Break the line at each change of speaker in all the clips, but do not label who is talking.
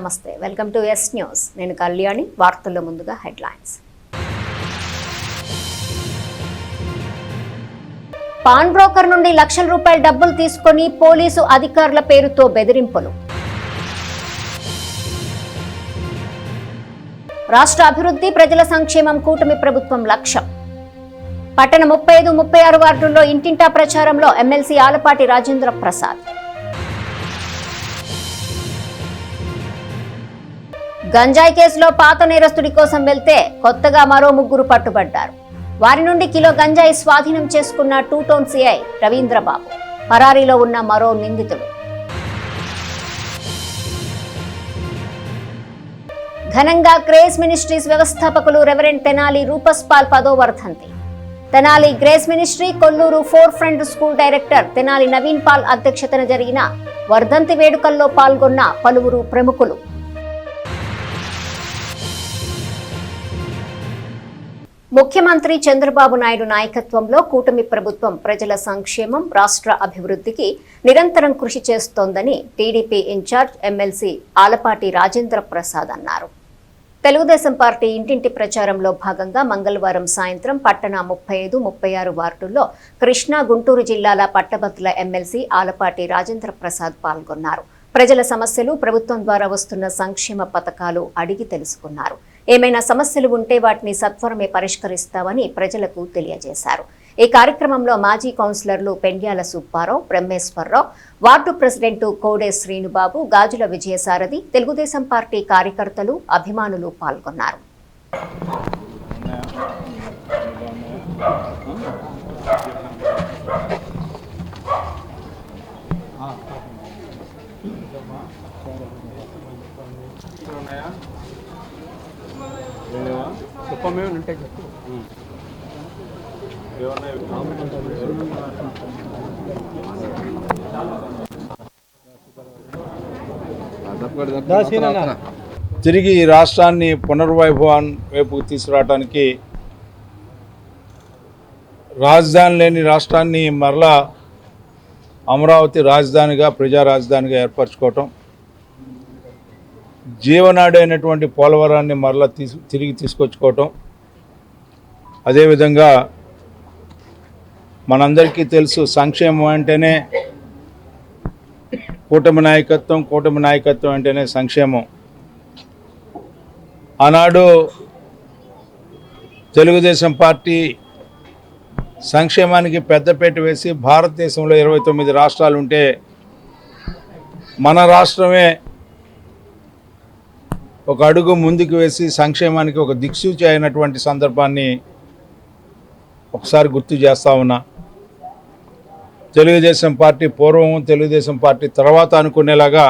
నమస్తే, welcome to yes news. నేను కళ్యాణి. వార్తల్లో ముందుగా హెడ్లైన్స్. పాన్ బ్రోకర్ నుండి లక్షల రూపాయల డబ్బులు తీసుకొని పోలీసు అధికారుల పేరుతో బెదిరింపులు. రాష్ట్ర అభివృద్ధి, ప్రజల సంక్షేమం కూటమి ప్రభుత్వం లక్ష్యం. పట్టణ 35, 36 వార్డుల్లో ఇంటింటా ప్రచారంలో ఎమ్మెల్సీ ఆలపాటి రాజేంద్ర ప్రసాద్. గంజాయి కేసులో పాత నేరస్తుడి కోసం వెళ్తే కొత్తగా మరో 3 పట్టుబడ్డారు. వారి నుండి కిలో గంజాయి స్వాధీనం చేసుకున్న 2 టౌన్ సిఐ రవీంద్రబాబు. పరారీలో ఉన్న మరో నిందితుడు. ఘనంగా గ్రేస్ మినిస్ట్రీస్ వ్యవస్థాపకులు రెవరెండ్ తెనాలి రూపస్ పాల్ 10వ వర్ధంతి. Tenali grace ministry Kolluru 4 front school director Tenali Naveen Paul అధ్యక్షతన జరిగిన వర్ధంతి వేడుకల్లో పాల్గొన్న పలువురు ప్రముఖులు. ముఖ్యమంత్రి చంద్రబాబు నాయుడు నాయకత్వంలో కూటమి ప్రభుత్వం ప్రజల సంక్షేమం, రాష్ట్ర అభివృద్ధికి నిరంతరం కృషి చేస్తోందని TDP in charge MLC Alapati Rajendra Prasad అన్నారు. తెలుగుదేశం పార్టీ ఇంటింటి ప్రచారంలో భాగంగా మంగళవారం సాయంత్రం పట్టణ 35, 36 వార్డుల్లో కృష్ణా, గుంటూరు జిల్లాల పట్టభద్రుల ఎమ్మెల్సీ ఆలపాటి రాజేంద్ర ప్రసాద్ పాల్గొన్నారు. ప్రజల సమస్యలు, ప్రభుత్వం ద్వారా వస్తున్న సంక్షేమ పథకాలు అడిగి తెలుసుకున్నారు. ఏమైనా సమస్యలు ఉంటే వాటిని సత్వరమే పరిష్కరిస్తామని ప్రజలకు తెలియజేశారు. ఈ కార్యక్రమంలో మాజీ కౌన్సిలర్లు పెండ్యాల సుబ్బారావు, బ్రహ్మేశ్వరరావు, వార్డు ప్రెసిడెంట్ కోడే శ్రీనుబాబు, గాజుల విజయసారథి, తెలుగుదేశం పార్టీ కార్యకర్తలు, అభిమానులు పాల్గొన్నారు.
తిరిగి ఈ రాష్ట్రాన్ని పునర్వైభవం వైపుకు తీసుకురావడానికి, రాజధాని లేని రాష్ట్రాన్ని మరలా అమరావతి రాజధానిగా, ప్రజా రాజధానిగా ఏర్పరచుకోవటం, జీవనాడి అయినటువంటి పోలవరాన్ని మరలా తిరిగి తీసుకొచ్చుకోవటం, అదేవిధంగా మనందరికీ తెలుసు సంక్షేమం అంటేనే కూటమి నాయకత్వం అంటేనే సంక్షేమం. ఆనాడు తెలుగుదేశం పార్టీ సంక్షేమానికి పెద్దపీట వేసి భారతదేశంలో 29 రాష్ట్రాలు ఉంటే మన రాష్ట్రమే ఒక అడుగు ముందుకు వేసి సంక్షేమానికి ఒక దిక్సూచి అయినటువంటి సందర్భాన్ని ఒకసారి గుర్తు చేస్తా ఉన్నా. తెలుగుదేశం పార్టీ పూర్వం, తెలుగుదేశం పార్టీ తర్వాత అనుకునేలాగా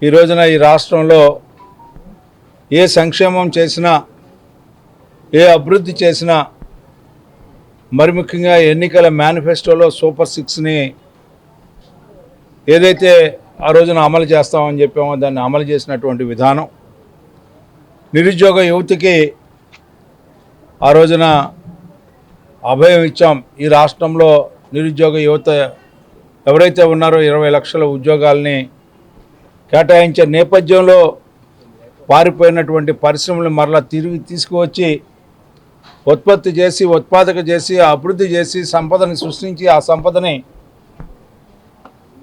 ఈ రోజున ఈ రాష్ట్రంలో ఏ సంక్షేమం చేసినా, ఏ అభివృద్ధి చేసినా, మరి ముఖ్యంగా ఎన్నికల మేనిఫెస్టోలో సూపర్ 6ని ఏదైతే ఆ రోజున అమలు చేస్తామని చెప్పామో దాన్ని అమలు చేసినటువంటి విధానం, నిరుద్యోగ యువతకి ఆ రోజున అభయం ఇచ్చాం. ఈ రాష్ట్రంలో నిరుద్యోగ యువత ఎవరైతే ఉన్నారో 20 లక్షల ఉద్యోగాల్ని కేటాయించే నేపథ్యంలో పారిపోయినటువంటి పరిశ్రమలు మరలా తిరిగి తీసుకువచ్చి ఉత్పత్తి చేసి, ఉత్పాదక చేసి, అభివృద్ధి చేసి, సంపదని సృష్టించి ఆ సంపదని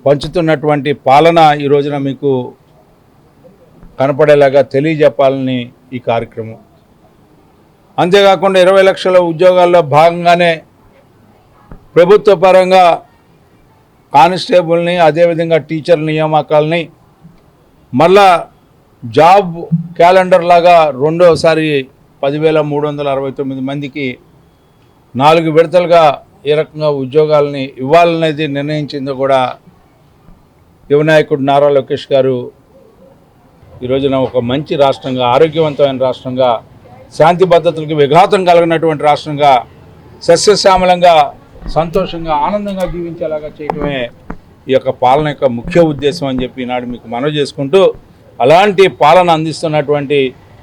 పంచుతున్నటువంటి పాలన ఈ రోజున మీకు కనపడేలాగా తెలియజెప్పాలని ఈ కార్యక్రమం. అంతేకాకుండా 20 లక్షల ఉద్యోగాల్లో భాగంగానే ప్రభుత్వ పరంగా కానిస్టేబుల్ని, అదేవిధంగా టీచర్ నియామకాలని మళ్ళా జాబ్ క్యాలెండర్ లాగా రెండోసారి 10,369 మందికి 4 విడతలుగా ఏ రకంగా ఉద్యోగాలని ఇవ్వాలనేది నిర్ణయించిందో కూడా యువనాయకుడు నారా లోకేష్ గారు ఈ రోజున ఒక మంచి రాష్ట్రంగా, ఆరోగ్యవంతమైన రాష్ట్రంగా, శాంతి భద్రతలకు విఘాతం కలిగినటువంటి రాష్ట్రంగా, సస్యశ్యామలంగా, సంతోషంగా, ఆనందంగా జీవించేలాగా చేయడమే ఈ యొక్క పాలన యొక్క ముఖ్య ఉద్దేశం అని చెప్పి ఈనాడు మీకు మనవి చేసుకుంటూ, అలాంటి పాలన అందిస్తున్నటువంటి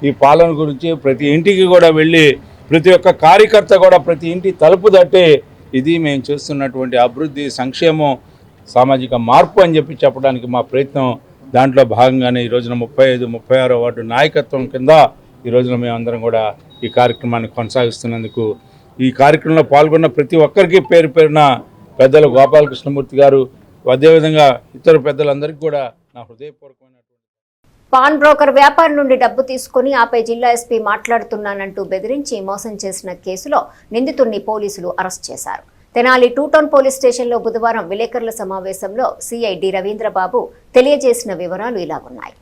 ఈ పాలన గురించి ప్రతి ఇంటికి కూడా వెళ్ళి ప్రతి ఒక్క కార్యకర్త కూడా ప్రతి ఇంటి తలుపు తట్టి ఇది మేము చేస్తున్నటువంటి అభివృద్ధి, సంక్షేమం, సామాజిక మార్పు అని చెప్పి చెప్పడానికి మా ప్రయత్నం దాంట్లో భాగంగానే ఈ రోజున 35, 36 వార్డు నాయకత్వం కింద ఈ రోజున మేమందరం కూడా ఈ కార్యక్రమాన్ని కొనసాగిస్తున్నందుకు ఈ కార్యక్రమంలో పాల్గొన్న ప్రతి ఒక్కరికి పేరు పేరున పెద్దలు గోపాలకృష్ణమూర్తి గారు, అదేవిధంగా ఇతర పెద్దలందరికీ కూడా నా హృదయపూర్వకమైన
పాన్ బ్రోకర్ వ్యాపారి నుండి డబ్బు తీసుకుని ఆపై జిల్లా ఎస్పీ మాట్లాడుతున్నానంటూ బెదిరించి మోసం చేసిన కేసులో నిందితుడిని పోలీసులు అరెస్ట్ చేశారు. తెనాలి 2 టౌన్ పోలీస్ స్టేషన్లో బుధవారం విలేకరుల సమావేశంలో సిఐ డి రవీంద్రబాబు తెలియజేసిన వివరాలు ఇలా ఉన్నాయి.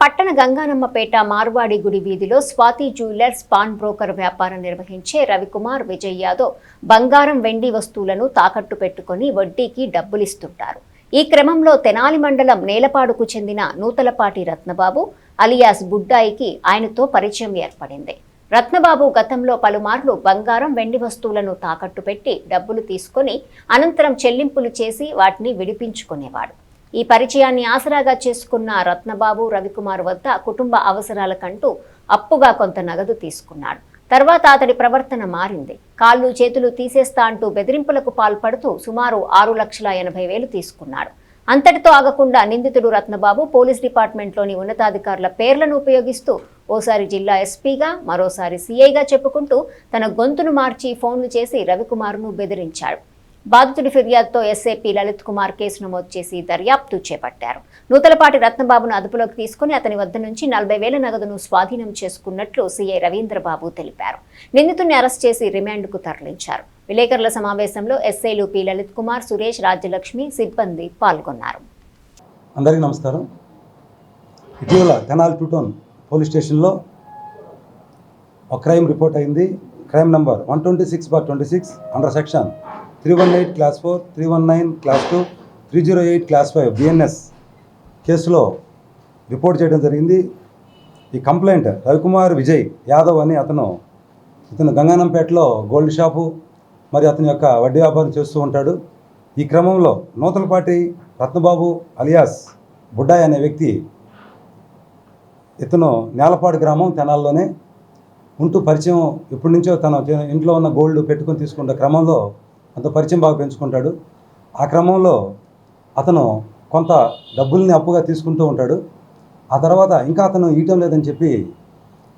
పట్టణ గంగానమ్మపేట మార్వాడి గుడి వీధిలో స్వాతి జ్యువెలర్స్ పాన్ బ్రోకర్ వ్యాపారం నిర్వహించే రవికుమార్, విజయ్ యాదవ్ బంగారం, వెండి వస్తువులను తాకట్టు పెట్టుకుని వడ్డీకి డబ్బులిస్తుంటారు. ఈ క్రమంలో తెనాలి మండలం నేలపాడుకు చెందిన నూతలపాటి రత్నబాబు అలియాస్ బుడ్డాయికి ఆయనతో పరిచయం ఏర్పడింది. రత్నబాబు గతంలో పలుమార్లు బంగారం, వెండి వస్తువులను తాకట్టు పెట్టి డబ్బులు తీసుకుని అనంతరం చెల్లింపులు చేసి వాటిని విడిపించుకునేవాడు. ఈ పరిచయాన్ని ఆసరాగా చేసుకున్న రత్నబాబు రవికుమార్ వద్ద కుటుంబ అవసరాలకంటూ అప్పుగా కొంత నగదు తీసుకున్నాడు. తర్వాత అతడి ప్రవర్తన మారింది. కాళ్ళు చేతులు తీసేస్తా అంటూ బెదిరింపులకు పాల్పడుతూ సుమారు 6,80,000 తీసుకున్నాడు. అంతటితో ఆగకుండా నిందితుడు రత్నబాబు పోలీస్ డిపార్ట్మెంట్లోని ఉన్నతాధికారుల పేర్లను ఉపయోగిస్తూ ఓసారి జిల్లా ఎస్పీగా, మరోసారి సీఐగా చెప్పుకుంటూ తన గొంతును మార్చి ఫోన్లు చేసి రవికుమార్ను బెదిరించాడు. బాధితుడి ఫిర్యాదుతో ఎస్ఐపీ లలిత్ కుమార్ కేసు నమోదు చేసి దర్యాప్తు చేపట్టారు. నూతలపాటి రత్నబాబును అదుపులోకి తీసుకుని అతని వద్ద నుంచి 40,000 నగదును స్వాధీనం చేసుకున్నట్లు సీఐ రవీంద్రబాబు తెలిపారు. నిందితుడిని అరెస్ట్ చేసి రిమాండ్కు తరలించారు. విలేకరుల సమావేశంలో ఎస్ఐలు పి లలిత్ కుమార్, సురేష్, రాజ్యలక్ష్మి సిబ్బంది పాల్గొన్నారు.
అందరికీ నమస్కారం. ఇటీవల తెనాలి 2 టౌన్ పోలీస్ స్టేషన్లో ఒక క్రైమ్ రిపోర్ట్ అయింది. Crime number 126/26 under section 318 class 4, 319 class 2, 308 class 5 BNS కేసులో రిపోర్ట్ చేయడం జరిగింది. ఈ కంప్లైంట్ రవికుమార్ విజయ్ యాదవ్ అని ఇతను గంగానంపేటలో గోల్డ్ షాపు మరియు అతని యొక్క వడ్డీ వ్యాపారం చేస్తూ ఉంటాడు. ఈ క్రమంలో నూతలపాటి రత్నబాబు అలియాస్ బుడ్డాయ్ అనే వ్యక్తి ఇతను నేలపాడు గ్రామం తెనాల్లోనే ఉంటూ పరిచయం ఎప్పటి నుంచో తన ఇంట్లో ఉన్న గోల్డ్ పెట్టుకొని తీసుకున్న క్రమంలో అంత పరిచయం బాగా పెంచుకుంటాడు. ఆ క్రమంలో అతను కొంత డబ్బుల్ని అప్పుగా తీసుకుంటూ ఉంటాడు. ఆ తర్వాత ఇంకా అతను ఈయటం లేదని చెప్పి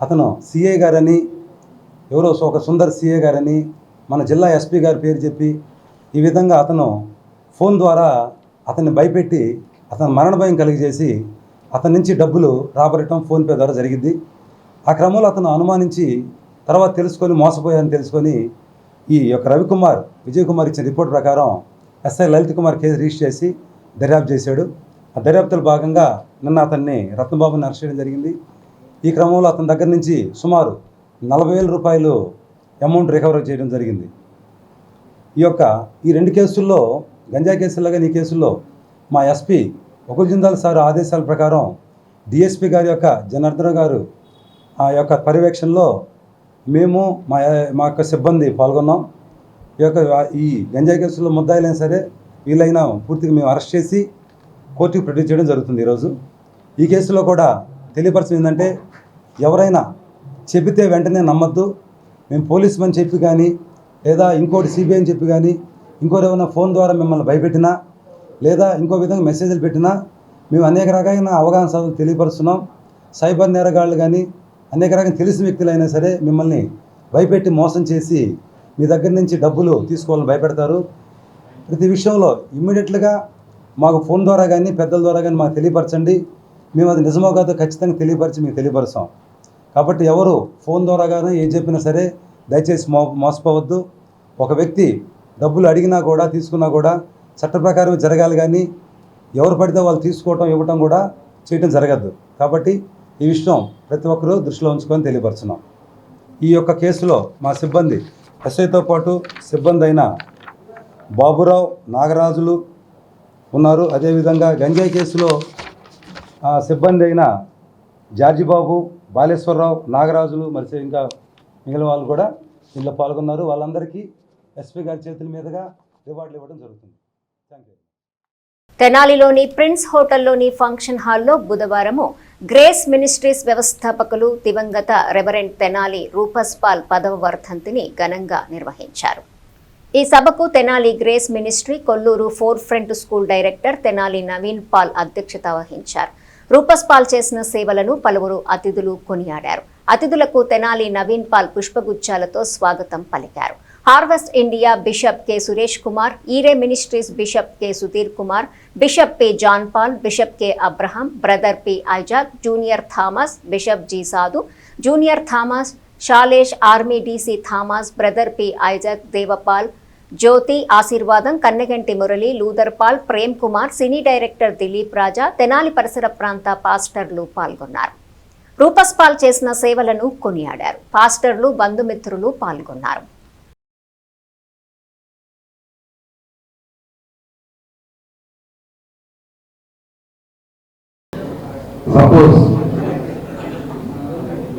అతను సిఐ గారని, ఎవరో ఒక సుందర్ సిఐ గారని, మన జిల్లా ఎస్పీ గారి పేరు చెప్పి ఈ విధంగా అతను ఫోన్ ద్వారా అతన్ని భయపెట్టి అతను మరణ భయం కలిగజేసి అతని నుంచి డబ్బులు రాబట్టడం ఫోన్పే ద్వారా జరిగింది. ఆ క్రమంలో అతను అనుమానించి తర్వాత తెలుసుకొని మోసపోయారని తెలుసుకొని ఈ యొక్క రవికుమార్, విజయ్ కుమార్ ఇచ్చిన రిపోర్ట్ ప్రకారం SI Lalit Kumar case register చేసి దర్యాప్తు చేశాడు. ఆ దర్యాప్తులో భాగంగా నిన్న అతన్ని రత్నబాబుని అరెస్ట్ చేయడం జరిగింది. ఈ క్రమంలో అతని దగ్గర నుంచి సుమారు 40,000 రూపాయలు అమౌంట్ రికవరీ చేయడం జరిగింది. ఈ 2 కేసుల్లో, గంజా కేసుల్లో కానీ ఈ కేసుల్లో మా ఎస్పీ ఒకరు జిందాల్ సార్ ఆదేశాల ప్రకారం డిఎస్పీ గారి యొక్క జనార్దన్ గారు ఆ యొక్క పర్యవేక్షణలో మేము మా యొక్క సిబ్బంది పాల్గొన్నాం. ఈ గంజా కేసుల్లో ముద్దాయిలైనా సరే వీళ్ళైనా పూర్తిగా మేము అరెస్ట్ చేసి కోర్టుకు ప్రొడ్యూస్ చేయడం జరుగుతుంది. ఈరోజు ఈ కేసులో కూడా తెలియపరచడం ఏంటంటే, ఎవరైనా చెబితే వెంటనే నమ్మద్దు. మేము పోలీస్ మని చెప్పి కానీ, లేదా ఇంకోటి సిబిఐ అని చెప్పి కానీ, ఇంకోటి ఏమైనా ఫోన్ ద్వారా మిమ్మల్ని భయపెట్టినా, లేదా ఇంకో విధంగా మెసేజ్లు పెట్టినా మేము అనేక రకాలైన అవగాహన సభలు తెలియపరుస్తున్నాం. సైబర్ నేరగాళ్ళు కానీ అనేక రకాల తెలిసిన వ్యక్తులైనా సరే మిమ్మల్ని భయపెట్టి మోసం చేసి మీ దగ్గర నుంచి డబ్బులు తీసుకోవాలని భయపెడతారు. ప్రతి విషయంలో ఇమ్మీడియట్లుగా మాకు ఫోన్ ద్వారా కానీ పెద్దల ద్వారా కానీ మాకు తెలియపరచండి. మేము అది నిజమో కాదో ఖచ్చితంగా తెలియపరిచి మీకు తెలియపరుస్తాం. కాబట్టి ఎవరు ఫోన్ ద్వారా కానీ ఏం చెప్పినా సరే దయచేసి మోసపోవద్దు. ఒక వ్యక్తి డబ్బులు అడిగినా కూడా తీసుకున్నా కూడా చట్ట ప్రకారం జరగాలి, కానీ ఎవరు పడితే వాళ్ళు తీసుకోవటం ఇవ్వటం కూడా చేయటం జరగద్దు. కాబట్టి ఈ విషయం ప్రతి ఒక్కరూ దృష్టిలో ఉంచుకొని తెలియపరుచున్నాం. ఈ యొక్క కేసులో మా సిబ్బంది ఎస్ఐతో పాటు సిబ్బంది అయిన బాబురావు, నాగరాజులు ఉన్నారు. అదేవిధంగా గంజాయి కేసులో సిబ్బంది అయిన జార్జిబాబు, బాలేశ్వరరావు, నాగరాజులు, మరి ఇంకా మిగిలిన వాళ్ళు కూడా ఇందులో పాల్గొన్నారు. వాళ్ళందరికీ ఎస్పీ గారి చేతుల మీదుగా రివార్డులు ఇవ్వడం జరుగుతుంది. Thank you.
తెనాలిలోని ప్రిన్స్ హోటల్లోని ఫంక్షన్ హాల్లో బుధవారము గ్రేస్ మినిస్ట్రీస్ వ్యవస్థాపకులు దివంగత రెవరెండ్ తెనాలి రూపస్ పాల్ 10వ వర్ధంతిని ఘనంగా నిర్వహించారు. ఈ సభకు Tenali grace ministry Kolluru four front school director Tenali Naveen Paul అధ్యక్షత వహించారు. రూపస్ పాల్ చేసిన సేవలను పలువురు అతిథులు కొనియాడారు. అతిథులకు తెనాలి నవీన్ పాల్ పుష్పగుచ్చాలతో స్వాగతం పలికారు. Harvest India bishop K Suresh Kumar, ఈరే ministries bishop K Sudheer Kumar, bishop P John Paul, bishop K Abraham, brother P Isaac, junior Thomas, bishop G Sadhu, junior Thomas, Shalesh, army DC Thomas, brother P Isaac, Devapal, Jyothi, Aashirvadam, Kanneganti Murali, Luther Paul, Prem Kumar, cine director Dilip Raja, Tenali పరిసర ప్రాంత పాస్టర్లు పాల్గొన్నారు. Rufus Paul చేసిన సేవలను కొనియాడారు. పాస్టర్లు, బంధుమిత్రులు పాల్గొన్నారు.
సపోజ్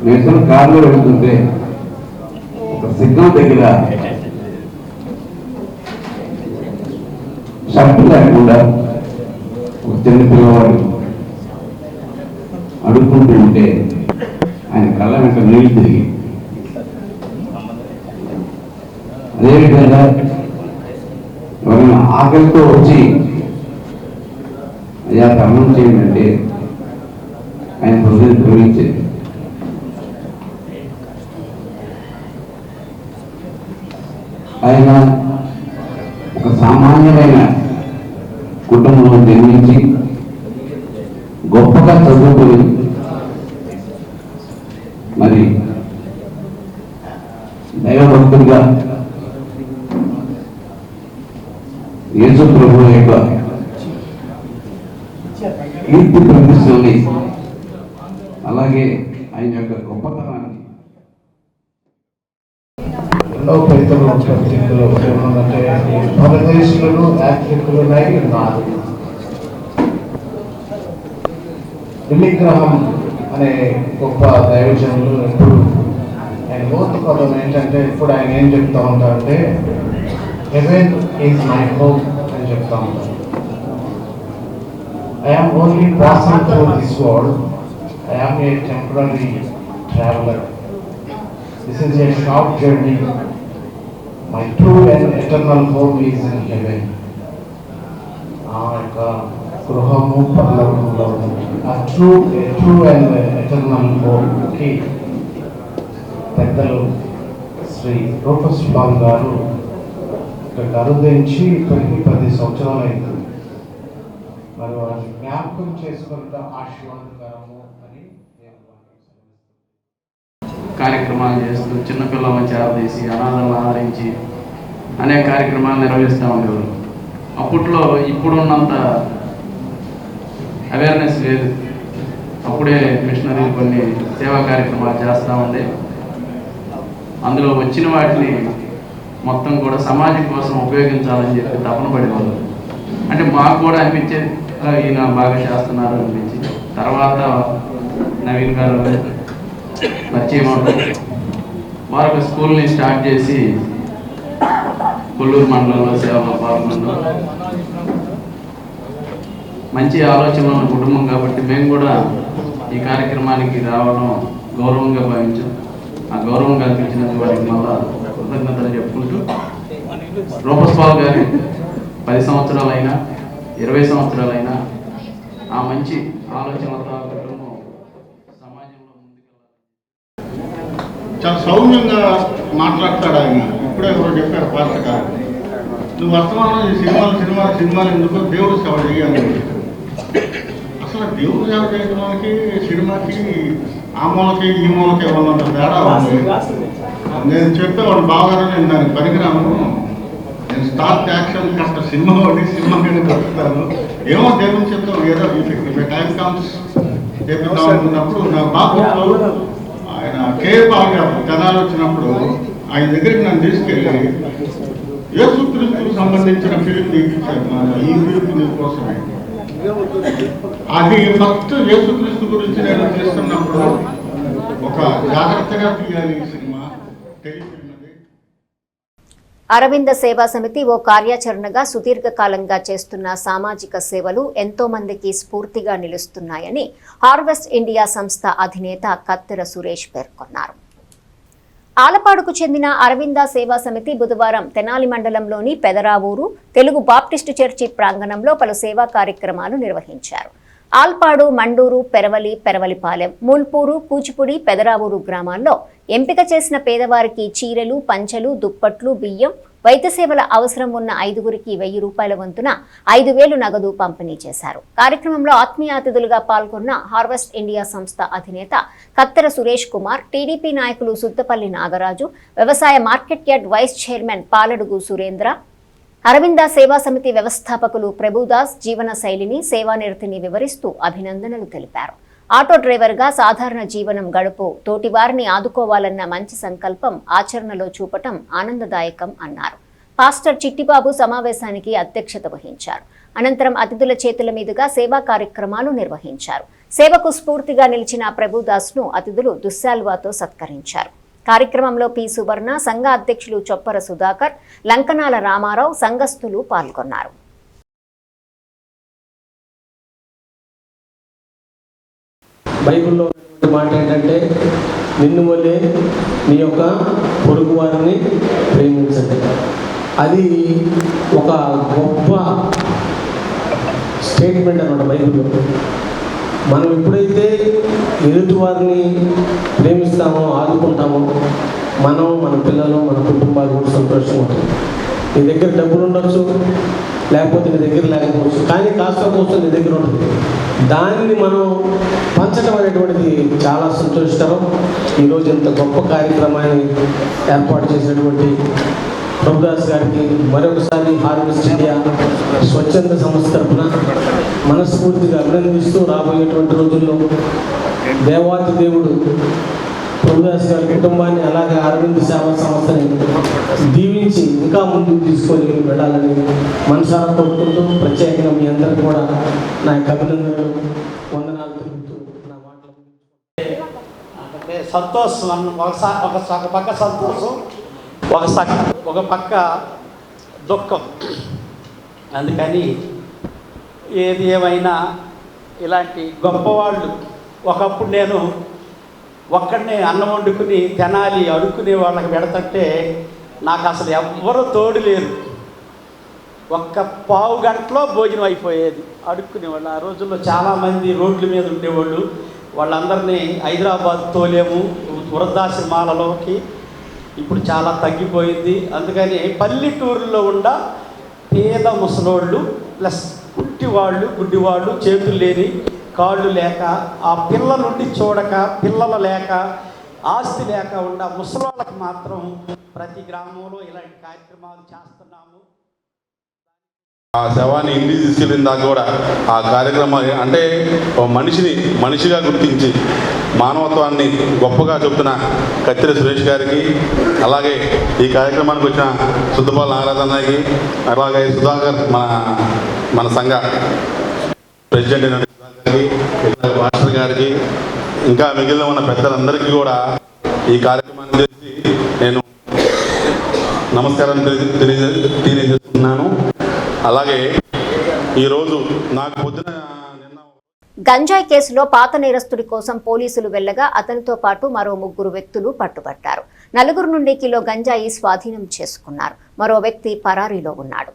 నేను కార్లో వెళ్తుంటే ఒక సిగ్నల్ దగ్గర షర్ట్ లేకుండా ఒక చిన్న పిల్లవాడు అడుక్కుంటూ ఉంటే ఆయన కళ్ళ వెంట నీళ్ళు తిరిగి, అదేవిధంగా ఎవరైనా ఆకలితో వచ్చి అయ్యా అన్నం చేయండి అంటే ఆయన హృదయం ద్రవించేది. ఆయన ఒక సామాన్యమైన కుటుంబంలో జన్మించి గొప్పగా చదువుకొని మరి దైవభక్తుడిగా యేసు ప్రభువు యొక్క కీర్తి ప్రతిష్టల్ని అలాగే ఆయన యొక్క గొప్పతనాన్ని
ఎన్నో ప్రయత్నాలు ప్రతిలో ఏమన్నంటే భారతదేశంలో యాత్రికులు ఉన్నారు. విగ్రహం అనే గొప్ప దైవజనులు ఎప్పుడు ఆయన లోతు పదం ఏంటంటే ఇప్పుడు ఆయన ఏం చెప్తా ఉంటారంటే హెవెన్ ఈజ్ మై హోమ్ అని చెప్తా ఉంటారు. I am only passing through this world. I am a temporary traveler. This is a short journey. My true and eternal home is in heaven. గృహము పరలోకంలో a true and eternal home కి పెద్దలు Shri Rufus Paul గారు ఇక్కడికి అరుదించి 10 సంవత్సరాలు అయింది. మరి వారిని జ్ఞాపకం చేసుకుంటా ఆశీర్వాదకరము అని
కార్యక్రమాలు చేస్తూ చిన్నపిల్లలను చేరదీసి అనాథలను ఆదరించి అనేక కార్యక్రమాలు నిర్వహిస్తూ ఉండేవారు. అప్పట్లో ఇప్పుడున్నంత అవేర్నెస్ లేదు. అప్పుడే మిషనరీలు కొన్ని సేవా కార్యక్రమాలు చేస్తూ ఉండే అందులో వచ్చిన వాటిని మొత్తం కూడా సమాజం కోసం ఉపయోగించాలని చెప్పి తపన పడేవాళ్ళు. అంటే మాకు కూడా అనిపించేది ఈయన బాగా చేస్తున్నారు అనిపించి తర్వాత నవీన్ గారు పరిచయం అవుతారు. వారు ఒక స్కూల్ని స్టార్ట్ చేసి కొల్లూరు మండలంలో సేవలో పాల్గొన్నారు. మంచి ఆలోచనలు ఉన్న కుటుంబం కాబట్టి మేము కూడా ఈ కార్యక్రమానికి రావడం గౌరవంగా భావించాం. ఆ గౌరవం కల్పించినందుకు వారికి మళ్ళా కృతజ్ఞతలు చెప్పుకుంటూ రూపస్ పాల్ గారి 10 సంవత్సరాలైనా 20 సంవత్సరాలైనా ఆ మంచి ఆలోచనలతో కుటుంబం సమాజంలో ముందుకెళ్ళాలి.
చాలా సౌమ్యంగా మాట్లాడతాడు ఆయన. ఇప్పుడే ఎవరో చెప్పారు పాత్ర గారు, నువ్వు వర్తమానం ఈ సినిమాలు ఎందుకు దేవుడు సేవ చేయాలి. అసలు దేవుడు సేవ చేయడానికి సినిమాకి ఆ మూలకి ఈ మూలకి ఉన్నంత తేడా ఉంది. నేను చెప్పేవాడు బావగారు నేను దానికి పనికిరాను, నేను స్టార్ట్ యాక్షన్ కష్ట సినిమా మీద బతుకుతాను, ఏమో దేవుని చెప్తాం ఏదో టైం కమ్స్ చెప్తాం అనుకున్నప్పుడు నా బాబుతో ఆయన కేపాల్ గారు జనాలు వచ్చినప్పుడు ఆయన దగ్గరికి నన్ను తీసుకెళ్ళి యేసుక్రీస్తుకు సంబంధించిన ఫిలిం తీపించాను. ఈ ఫిలిం కోసమే అది ఫస్ట్ యేసుక్రీస్తు గురించి నేను చేస్తున్నప్పుడు ఒక జాగ్రత్తగా తీయాలి ఈ సినిమా టెలిఫిల్మ్.
అరవింద సేవా సమితి ఓ కార్యాచరణగా సుదీర్ఘకాలంగా చేస్తున్న సామాజిక సేవలు ఎంతో మందికి స్ఫూర్తిగా నిలుస్తున్నాయని హార్వెస్ట్ ఇండియా సంస్థ అధినేత కత్తెర సురేష్ పేర్కొన్నారు. ఆలపాడుకు చెందిన అరవింద సేవా సమితి బుధవారం తెనాలి మండలంలోని పెదరావూరు తెలుగు బాప్టిస్టు చర్చి ప్రాంగణంలో పలు సేవా కార్యక్రమాలు నిర్వహించారు. ఆల్పాడు, మండూరు, పెరవలిపాలెం, మూల్పూరు, కూచిపూడి, పెదరావూరు గ్రామాల్లో ఎంపిక చేసిన పేదవారికి చీరలు, పంచలు, దుప్పట్లు, బియ్యం, వైద్య సేవల అవసరం ఉన్న 5గురికి 1000 రూపాయల వంతున 5000 నగదు పంపిణీ చేశారు. కార్యక్రమంలో ఆత్మీయ అతిథులుగా పాల్గొన్న హార్వెస్ట్ ఇండియా సంస్థ అధినేత కత్తెర సురేష్ కుమార్, టీడీపీ నాయకులు సుద్దపల్లి నాగరాజు, వ్యవసాయ market yard vice chairman Paladugu Surendra, Aravinda Seva Samiti వ్యవస్థాపకులు ప్రభుదాస్ జీవన శైలిని, సేవానిరతిని వివరిస్తూ అభినందనలు తెలిపారు. ఆటో డ్రైవర్గా సాధారణ జీవనం గడుపు తోటివారిని ఆదుకోవాలన్న మంచి సంకల్పం ఆచరణలో చూపటం ఆనందదాయకం అన్నారు. పాస్టర్ చిట్టిబాబు సమావేశానికి అధ్యక్షత వహించారు. అనంతరం అతిథుల చేతుల మీదుగా సేవా కార్యక్రమాలు నిర్వహించారు. సేవకు స్ఫూర్తిగా నిలిచిన ప్రభుదాస్ను అతిథులు దుశ్శాల్వాతో సత్కరించారు. కార్యక్రమంలో పి సువర్ణ, సంఘ అధ్యక్షులు చొప్పర సుధాకర్, లంకనాల రామారావు, సంఘస్థులు పాల్గొన్నారు.
బైబిల్లో మాట ఏంటంటే, నిన్ను వల్లే నీ యొక్క పొరుగు వారిని ప్రేమించండి. అది ఒక గొప్ప స్టేట్మెంట్ అన్నమాట బైబిల్లో. మనం ఎప్పుడైతే ఎదుటి వారిని ప్రేమిస్తామో, ఆదుకుంటామో, మనం, మన పిల్లలు, మన కుటుంబాలు కూడా సంతోషంగా ఉంటుంది. నీ దగ్గర డబ్బులు ఉండొచ్చు, లేకపోతే నీ దగ్గర లేకపోవచ్చు, కానీ కాస్త కోసం నీ దగ్గర ఉంటుంది. దానిని మనం పంచడం అనేటువంటిది చాలా సంతోషకరం. ఈరోజు ఇంత గొప్ప కార్యక్రమాన్ని ఏర్పాటు చేసినటువంటి ప్రభుదాస్ గారికి మరొకసారి హార్వెస్ట్ ఇండియా స్వచ్ఛంద సంస్థ తరఫున మనస్ఫూర్తిగా అభినందిస్తూ, రాబోయేటువంటి రోజుల్లో దేవాతి దేవుడు ప్రభుదాస్ గారి కుటుంబాన్ని, అలాగే అరవింద్ సేవా సంస్థని దీవించి ఇంకా ముందుకు తీసుకొని వెళ్ళాలని మనసారా కోరుకుంటూ, ప్రత్యేకంగా మీ అందరికీ కూడా నా యొక్క అభినందనలు, వందనాలు తెలుపుతూ నా మాటలు
అంటే సంతోషం. ఒక పక్క సంతోషం, ఒక పక్క దుఃఖం. అందుకని ఏది ఏమైనా ఇలాంటి గొప్పవాళ్ళు, ఒకప్పుడు నేను ఒక్కడనే అన్నం వండుకుని తెనాలి అడుక్కునే వాళ్ళకి పెడతంటే నాకు అసలు ఎవ్వరూ తోడు లేరు. ఒక్క పావు గంటలో భోజనం అయిపోయేది అడుక్కునేవాళ్ళు. ఆ రోజుల్లో చాలామంది రోడ్ల మీద ఉండేవాళ్ళు. వాళ్ళందరినీ హైదరాబాద్ తోలేము వృద్ధాశ్రమాలలోకి. ఇప్పుడు చాలా తగ్గిపోయింది. అందుకని పల్లెటూరులో ఉన్న పేద ముసలోళ్ళు ప్లస్ పుట్టివాళ్ళు, గుడ్డివాళ్ళు, చేతులు లేని, కాళ్ళు లేక, ఆ పిల్లల నుండి చూడక, పిల్లలు లేక, ఆస్తి లేక ఉన్న ముసలోళ్ళకి మాత్రం ప్రతి గ్రామంలో ఇలాంటి కార్యక్రమాలు చేస్తున్నాము.
ఆ శవాన్ని ఇంటికి తీసుకెళ్ళిన దాకా కూడా ఆ కార్యక్రమాలు అంటే మనిషిని మనిషిగా గుర్తించి మానవత్వాన్ని గొప్పగా చెప్తున్న కత్తెర సురేష్ గారికి, అలాగే ఈ కార్యక్రమానికి వచ్చిన సుద్దపల్లి నాగరాజు అన్నకి, అలాగే సుధాకర్ మన సంఘ ప్రెసిడెంట్ మాస్టర్ గారికి, ఇంకా మిగిలిన ఉన్న పెద్దలందరికీ కూడా ఈ కార్యక్రమాన్ని చేసి నేను నమస్కారం తెలియజేస్తున్నాను. అలాగే ఈరోజు నాకు పొద్దున
గంజాయి కేసులో పాత నేరస్తుడి కోసం పోలీసులు వెళ్లగా అతనితో పాటు మరో 3 వ్యక్తులు పట్టుబట్టారు. 4 నుండి కిలో గంజాయి స్వాధీనం చేసుకున్నారు. మరో వ్యక్తి పరారీలో ఉన్నాడు.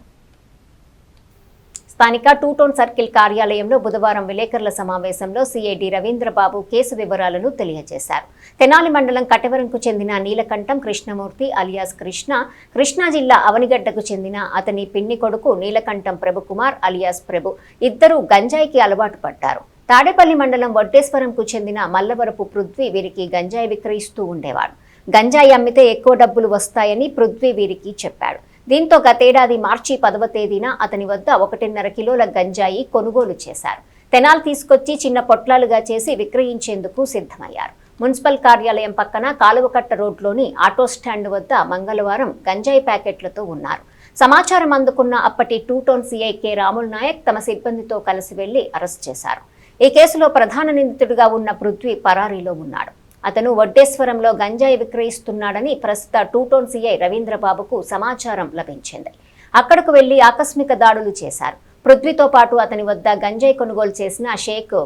స్థానిక 2 టౌన్ సర్కిల్ కార్యాలయంలో బుధవారం విలేకరుల సమావేశంలో సిఐడి రవీంద్రబాబు కేసు వివరాలను తెలియజేశారు. తెనాలి మండలం కటవరంకు చెందిన నీలకంఠం కృష్ణమూర్తి అలియాస్ కృష్ణా జిల్లా అవనిగడ్డకు చెందిన అతని పిన్ని కొడుకు నీలకంఠం ప్రభుకుమార్ అలియాస్ ప్రభు ఇద్దరు గంజాయికి అలవాటు పడ్డారు. తాడేపల్లి మండలం వడ్డేశ్వరంకు చెందిన మల్లవరపు పృథ్వీ వీరికి గంజాయి విక్రయిస్తూ ఉండేవాడు. గంజాయి అమ్మితే ఎక్కువ డబ్బులు వస్తాయని పృథ్వీ వీరికి చెప్పాడు. దీంతో గతేడాది మార్చి 10వ తేదీన అతని వద్ద 1.5 కిలోల గంజాయి కొనుగోలు చేశారు. తెనాలి తీసుకొచ్చి చిన్న పొట్లాలుగా చేసి విక్రయించేందుకు సిద్ధమయ్యారు. మున్సిపల్ కార్యాలయం పక్కన కాలువకట్ట రోడ్లోని ఆటో స్టాండ్ వద్ద మంగళవారం గంజాయి ప్యాకెట్లతో ఉన్నారు. సమాచారం అందుకున్న అప్పటి 2 టౌన్ సిఐ కె రాముల్ నాయక్ తమ సిబ్బందితో కలిసి వెళ్లి అరెస్ట్ చేశారు. ఈ కేసులో ప్రధాన నిందితుడిగా ఉన్న పృథ్వీ పరారీలో ఉన్నాడు. అతను వడ్డేశ్వరంలో గంజాయి విక్రయిస్తున్నాడని ప్రస్తుత 2 టౌన్ సిఐ రవీంద్రబాబుకు సమాచారం లభించింది. అక్కడకు వెళ్లి ఆకస్మిక దాడులు చేశారు. పృథ్వీతో పాటు అతని వద్ద గంజాయి కొనుగోలు చేసిన షేక్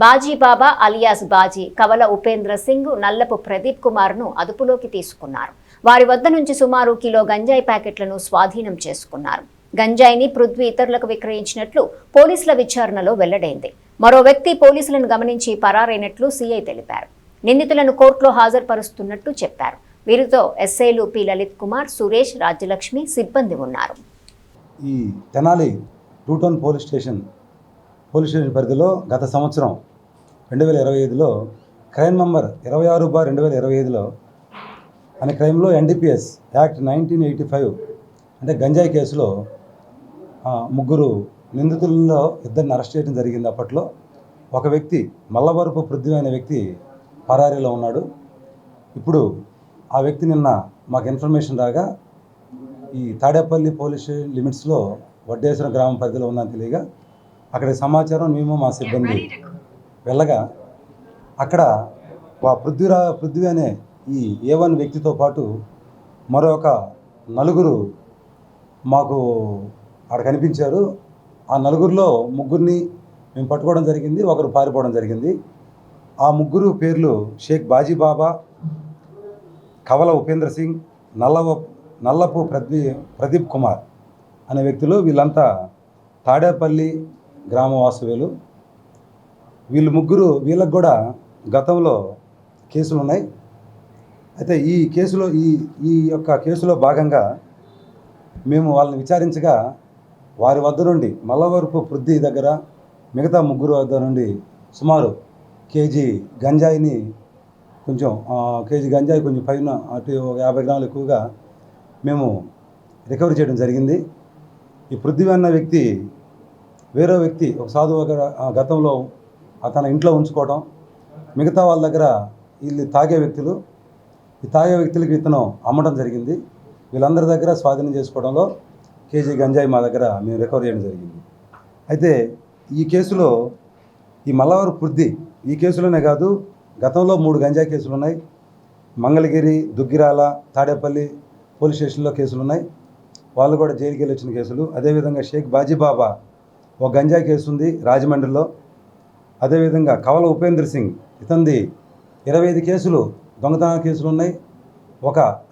బాజీబాబా అలియాస్ బాజీ, కవల ఉపేంద్ర సింగ్, నల్లపు ప్రదీప్ కుమార్ను అదుపులోకి తీసుకున్నారు. వారి వద్ద నుంచి సుమారు కిలో గంజాయి ప్యాకెట్లను స్వాధీనం చేసుకున్నారు. గంజాయిని పృథ్వీ ఇతరులకు విక్రయించినట్లు పోలీసుల విచారణలో వెల్లడైంది. మరో వ్యక్తి పోలీసులను గమనించి పరారైనట్లు సీఐ తెలిపారు. నిందితులను కోర్టులో హాజరుపరుస్తున్నట్టు చెప్పారు. వీరితో ఎస్ఐలు పి లలిత్ కుమార్, సురేష్, రాజ్యలక్ష్మి సిబ్బంది ఉన్నారు.
ఈ తెనాలి 2 టౌన్ పోలీస్ స్టేషన్ పరిధిలో గత సంవత్సరం 2025లో క్రైమ్ నంబర్ 26/2025లో అనే క్రైమ్లో NDPS యాక్ట్ 1985 అంటే గంజాయి కేసులో 3 నిందితులలో 2ని అరెస్ట్ చేయడం జరిగింది. అప్పట్లో ఒక వ్యక్తి మల్లవరపు పృథ్వీ అనే వ్యక్తి పరారీలో ఉన్నాడు. ఇప్పుడు ఆ వ్యక్తి నిన్న మాకు ఇన్ఫర్మేషన్ రాగా ఈ తాడేపల్లి పోలీస్ లిమిట్స్లో వడ్డేశ్వరం గ్రామం పరిధిలో ఉందని తెలియగా అక్కడికి సమాచారం మేము మా సిబ్బంది వెళ్ళగా అక్కడ పృథ్వీ అనే ఈ A1 వ్యక్తితో పాటు మరొక 4 మాకు అక్కడ కనిపించారు. ఆ 4లో 3ని మేము పట్టుకోవడం జరిగింది, 1 పారిపోవడం జరిగింది. ఆ 3 పేర్లు షేక్ బాజీబాబా, కవల ఉపేంద్ర సింగ్, నల్లపు ప్రదీప్ కుమార్ అనే వ్యక్తులు. వీళ్ళంతా తాడేపల్లి గ్రామ వాసువేలు. వీళ్ళకు కూడా గతంలో కేసులు ఉన్నాయి. అయితే ఈ కేసులో ఈ యొక్క కేసులో భాగంగా మేము వాళ్ళని విచారించగా వారి వద్ద నుండి మల్లవరపు పృథ్వీ దగ్గర మిగతా 3 వద్ద నుండి సుమారు కేజీ గంజాయిని కొంచెం పైన అటు 50 గ్రాములు ఎక్కువగా మేము రికవరీ చేయడం జరిగింది. ఈ పృథ్వీ అన్న వ్యక్తి వేరే వ్యక్తి ఒక సాధువు గతంలో తన ఇంట్లో ఉంచుకోవడం, మిగతా వాళ్ళ దగ్గర వీళ్ళు తాగే వ్యక్తులు, ఈ తాగే వ్యక్తులకి ఇతను అమ్మడం జరిగింది. వీళ్ళందరి దగ్గర స్వాధీనం చేసుకోవడంలో కేజీ గంజాయి మా దగ్గర మేము రికవరీ చేయడం జరిగింది. అయితే ఈ కేసులో ఈ మల్లవరపు పృథ్వీ ఈ కేసులోనే కాదు, గతంలో 3 గంజాయి కేసులు ఉన్నాయి. మంగళగిరి, దుగ్గిరాల, తాడేపల్లి పోలీస్ స్టేషన్లో కేసులు ఉన్నాయి. వాళ్ళు కూడా జైలుకి వెళ్ళి వచ్చిన కేసులు. అదేవిధంగా షేక్ బాజీబాబా ఒక గంజాయి కేసు ఉంది రాజమండ్రిలో. అదేవిధంగా కవల ఉపేంద్ర సింగ్ ఇతంది 25 కేసులు దొంగతనాల కేసులు ఉన్నాయి.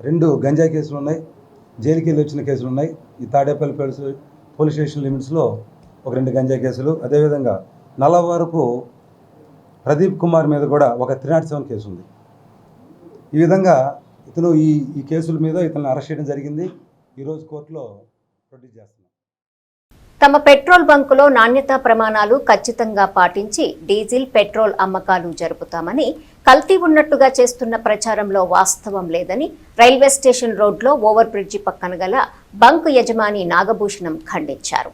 2 గంజాయి కేసులు ఉన్నాయి. జైలుకి వెళ్ళి వచ్చిన కేసులు ఉన్నాయి. ఈ తాడేపల్లి పోలీస్ స్టేషన్ లిమిట్స్లో 2 గంజాయి కేసులు. అదేవిధంగా నల్లవరపు ప్రదీప్ కుమార్ మీద కూడా 307 కేసు ఉంది. ఈ విధంగా ఇతను ఈ కేసుల మీద ఇతను అరెస్ట్ చేయడం జరిగింది. ఈరోజు కోర్టులో ప్రొడ్యూస్ చేస్తున్నాం.
తమ పెట్రోల్ బంకులో నాణ్యతా ప్రమాణాలు ఖచ్చితంగా పాటించి డీజిల్, పెట్రోల్ అమ్మకాలు జరుపుతామని కల్తీ ఉన్నట్టుగా చేస్తున్న ప్రచారంలో వాస్తవం లేదని రైల్వే స్టేషన్ రోడ్లో ఓవర్ బ్రిడ్జి పక్కన గల బంక్ యజమాని నాగభూషణం ఖండించారు.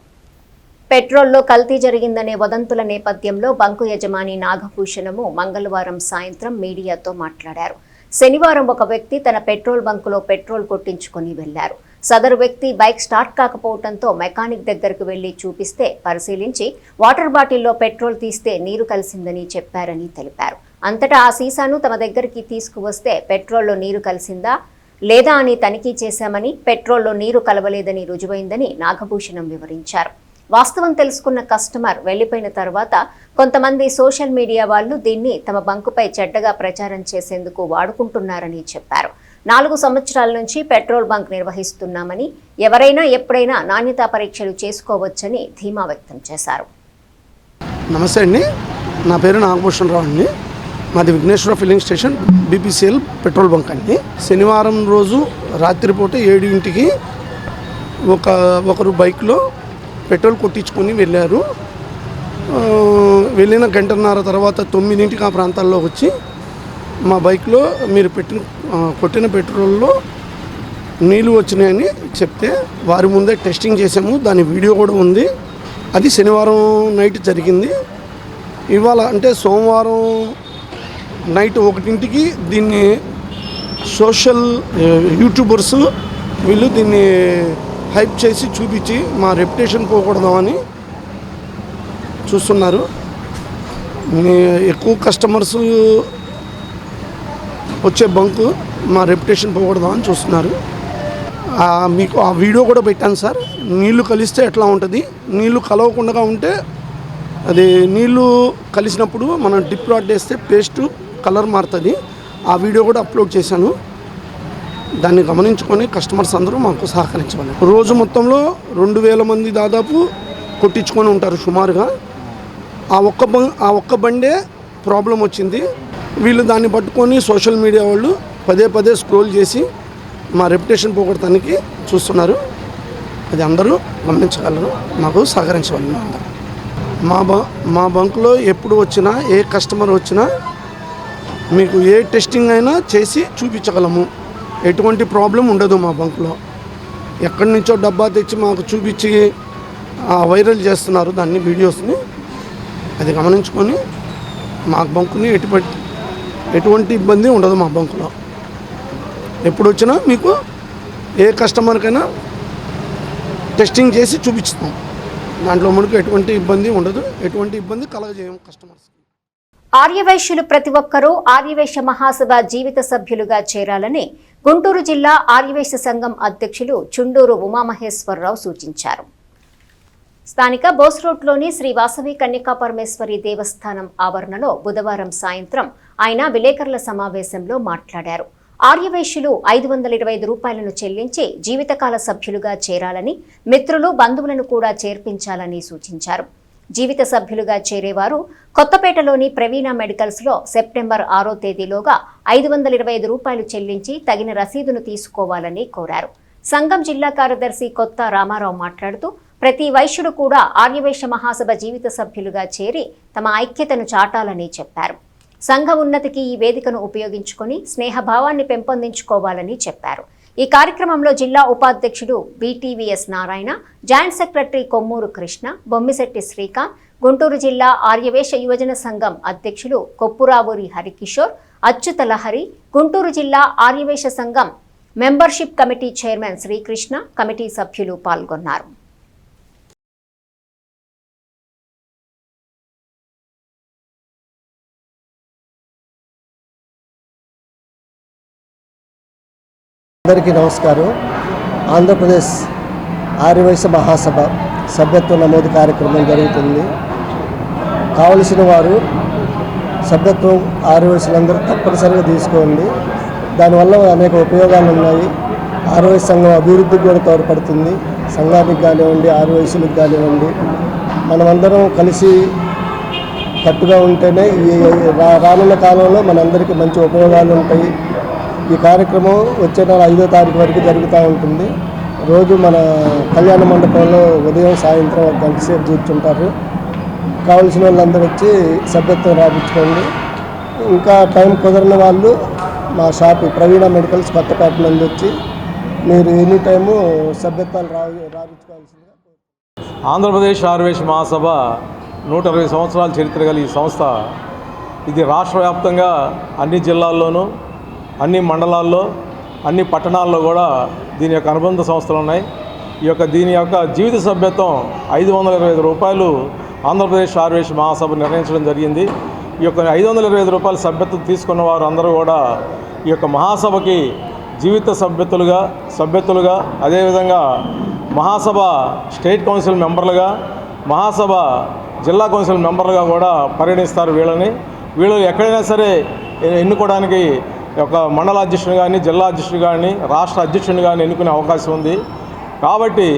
పెట్రోల్లో కల్తీ జరిగిందనే వదంతుల నేపథ్యంలో బంకు యజమాని నాగభూషణము మంగళవారం సాయంత్రం మీడియాతో మాట్లాడారు. శనివారం ఒక వ్యక్తి తన పెట్రోల్ బంకులో పెట్రోల్ కొట్టించుకుని వెళ్లారు. సదరు వ్యక్తి బైక్ స్టార్ట్ కాకపోవడంతో మెకానిక్ దగ్గరకు వెళ్లి చూపిస్తే పరిశీలించి వాటర్ బాటిల్లో పెట్రోల్ తీస్తే నీరు కలిసిందని చెప్పారని తెలిపారు. అంతటా ఆ సీసాను తమ దగ్గరికి తీసుకువస్తే పెట్రోల్లో నీరు కలిసిందా లేదా అని తనిఖీ చేశామని, పెట్రోల్లో నీరు కలవలేదని రుజువైందని నాగభూషణం వివరించారు. వాస్తవం తెలుసుకున్న కస్టమర్ వెళ్లిపోయిన తర్వాత కొంతమంది సోషల్ మీడియా వాళ్ళు దీన్ని తమ బంకుపై చెడ్డగా ప్రచారం చేసేందుకు వాడుకుంటున్నారని చెప్పారు. 4 సంవత్సరాల నుంచి పెట్రోల్ బంక్ నిర్వహిస్తున్నామని, ఎవరైనా ఎప్పుడైనా నాణ్యతా పరీక్షలు చేసుకోవచ్చని ధీమా వ్యక్తం చేశారు.
నమస్తే అండి, నా పేరు నాగభూషణ్ రావు అండి. మాది Vighneshwara filling station BPCL petrol bunk అండి. శనివారం రోజు రాత్రిపూట 7 ఒకరు బైక్లో పెట్రోల్ కొట్టించుకొని వెళ్ళారు. వెళ్ళిన గంటన్నర తర్వాత 9 ఆ ప్రాంతాల్లో వచ్చి మా బైక్లో మీరు కొట్టిన పెట్రోల్లో నీళ్ళు వచ్చినాయని చెప్తే వారి ముందే టెస్టింగ్ చేసాము. దాని వీడియో కూడా ఉంది. అది శనివారం నైట్ జరిగింది. ఇవాళ అంటే సోమవారం నైట్ 1 దీన్ని సోషల్ యూట్యూబర్స్ వీళ్ళు దీన్ని హైప్ చేసి చూపించి మా రెప్యుటేషన్ పోకూడదామని చూస్తున్నారు. ఎక్కువ కస్టమర్స్ వచ్చే బంకు మా రెప్యుటేషన్ పోకూడదామని చూస్తున్నారు. మీకు ఆ వీడియో కూడా పెట్టాను సార్. నీళ్లు కలిస్తే ఎట్లా ఉంటుంది, నీళ్లు కలవకుండా ఉంటే అది నీళ్ళు కలిసినప్పుడు మనం డిప్ రాడ్ వేస్తే పేస్ట్ కలర్ మారుతుంది. ఆ వీడియో కూడా అప్లోడ్ చేశాను. దాన్ని గమనించుకొని కస్టమర్స్ అందరూ మాకు సహకరించాలి. రోజు మొత్తంలో 2000 మంది దాదాపు కొట్టించుకొని ఉంటారు సుమారుగా. ఆ ఒక్క బండే ప్రాబ్లం వచ్చింది. వీళ్ళు దాన్ని పట్టుకొని సోషల్ మీడియా వాళ్ళు పదే స్క్రోల్ చేసి మా రెప్యుటేషన్ పోగొట్టడానికి చూస్తున్నారు. అది అందరూ గమనించగలరు, మాకు సహకరించగలరు. అందరూ మా బంకులో ఎప్పుడు వచ్చినా ఏ కస్టమర్ వచ్చినా మీకు ఏ టెస్టింగ్ అయినా చేసి చూపించగలము. ఎటువంటి ప్రాబ్లం ఉండదు మా బంకులో. ఎక్కడి నుంచో డబ్బా తెచ్చి మాకు చూపించి వైరల్ చేస్తున్నారు దాన్ని వీడియోస్ని. అది గమనించుకొని మా బంకుని ఎటువంటి ఇబ్బంది ఉండదు. మా బంకులో ఎప్పుడు వచ్చినా మీకు ఏ కస్టమర్కైనా టెస్టింగ్ చేసి చూపిస్తాం. దాంట్లో మనకు ఎటువంటి ఇబ్బంది ఉండదు, ఎటువంటి ఇబ్బంది కలగజేయం కస్టమర్స్.
ఆర్యవైశ్యులు ప్రతి ఒక్కరూ ఆర్యవైశ్య మహాసభ జీవిత సభ్యులుగా చేరాలని గుంటూరు జిల్లా ఆర్యవైశ్య సంఘం అధ్యక్షులు చుండూరు ఉమామహేశ్వరరావు సూచించారు. స్థానిక బోస్ రోడ్లోని శ్రీ వాసవి కన్యకా పరమేశ్వరి దేవస్థానం ఆవరణలో బుధవారం సాయంత్రం ఆయన విలేకరుల సమావేశంలో మాట్లాడారు. ఆర్యవైశ్యులు 525 రూపాయలను చెల్లించి జీవితకాల సభ్యులుగా చేరాలని, మిత్రులు బంధువులను కూడా చేర్పించాలని సూచించారు. జీవిత సభ్యులుగా చేరేవారు కొత్తపేటలోని ప్రవీణ మెడికల్స్లో సెప్టెంబర్ 6వ తేదీలోగా 525 రూపాయలు చెల్లించి తగిన రసీదును తీసుకోవాలని కోరారు. సంఘం జిల్లా కార్యదర్శి కొత్త రామారావు మాట్లాడుతూ ప్రతి వైశ్యుడు కూడా ఆర్యవైశ్య మహాసభ జీవిత సభ్యులుగా చేరి తమ ఐక్యతను చాటాలని చెప్పారు. సంఘ ఉన్నతికి ఈ వేదికను ఉపయోగించుకొని స్నేహభావాన్ని పెంపొందించుకోవాలని చెప్పారు. ఈ కార్యక్రమంలో జిల్లా ఉపాధ్యక్షుడు BTVS Narayana, joint secretary Kommuru Krishna, Bommisetti Srikanth, Guntur జిల్లా ఆర్యవైశ్య యువజన సంఘం అధ్యక్షులు కొప్పురావూరి హరికిషోర్, అచ్యుత లహరి, గుంటూరు జిల్లా ఆర్యవైశ్య సంఘం membership committee chairman Srikrishna, committee సభ్యులు పాల్గొన్నారు.
అందరికీ నమస్కారం. ఆంధ్రప్రదేశ్ ఆర్యవైశ్య మహాసభ సభ్యత్వ నమోదు కార్యక్రమం జరుగుతుంది. కావలసిన వారు సభ్యత్వం ఆర్యవైశ్యులందరూ తప్పనిసరిగా తీసుకోండి. దానివల్ల అనేక ఉపయోగాలు ఉన్నాయి. ఆర్యవైశ్య సంఘం అభివృద్ధికి కూడా తోడ్పడుతుంది. సంఘానికి కానివ్వండి, ఆర్యవైశ్యులకు కానివ్వండి, మనమందరం కలిసి కట్టుగా ఉంటేనే ఈ రానున్న కాలంలో మనందరికీ మంచి ఉపయోగాలు ఉంటాయి. ఈ కార్యక్రమం వచ్చే నెల 5వ తారీఖు వరకు జరుగుతూ ఉంటుంది. రోజు మన కళ్యాణ మండపంలో ఉదయం సాయంత్రం 1 గంట సేపు కూర్చుంటారు. కావలసిన వాళ్ళందరూ వచ్చి సభ్యత్వం రాయించుకోండి. ఇంకా టైం కుదరని వాళ్ళు మా షాప్ ప్రవీణ మెడికల్స్ కొత్తపేట నుండి వచ్చి మీరు ఎనీ టైము సభ్యత్వాలు రాయించుకోవాల్సిందిగా.
ఆంధ్రప్రదేశ్ ఆర్యవైశ్య మహాసభ 120 సంవత్సరాల చరిత్ర గల ఈ సంస్థ ఇది రాష్ట్ర వ్యాప్తంగా అన్ని జిల్లాల్లోనూ, అన్ని మండలాల్లో, అన్ని పట్టణాల్లో కూడా దీని యొక్క అనుబంధ సంస్థలు ఉన్నాయి. దీని యొక్క జీవిత సభ్యత్వం 525 రూపాయలు ఆంధ్రప్రదేశ్ ఆర్యవైశ్య మహాసభ నిర్ణయించడం జరిగింది. ఈ యొక్క 525 రూపాయల సభ్యత్వం తీసుకున్న వారు అందరూ కూడా ఈ యొక్క మహాసభకి జీవిత సభ్యత్తులుగా అదేవిధంగా మహాసభ స్టేట్ కౌన్సిల్ మెంబర్లుగా, మహాసభ జిల్లా కౌన్సిల్ మెంబర్లుగా కూడా పరిగణిస్తారు. వీళ్ళు ఎక్కడైనా సరే ఎన్నుకోవడానికి ఒక మండల అధ్యక్షుడు కానీ, జిల్లా అధ్యక్షుడు కానీ, రాష్ట్ర అధ్యక్షుడిని కానీ ఎన్నుకునే అవకాశం ఉంది. కాబట్టి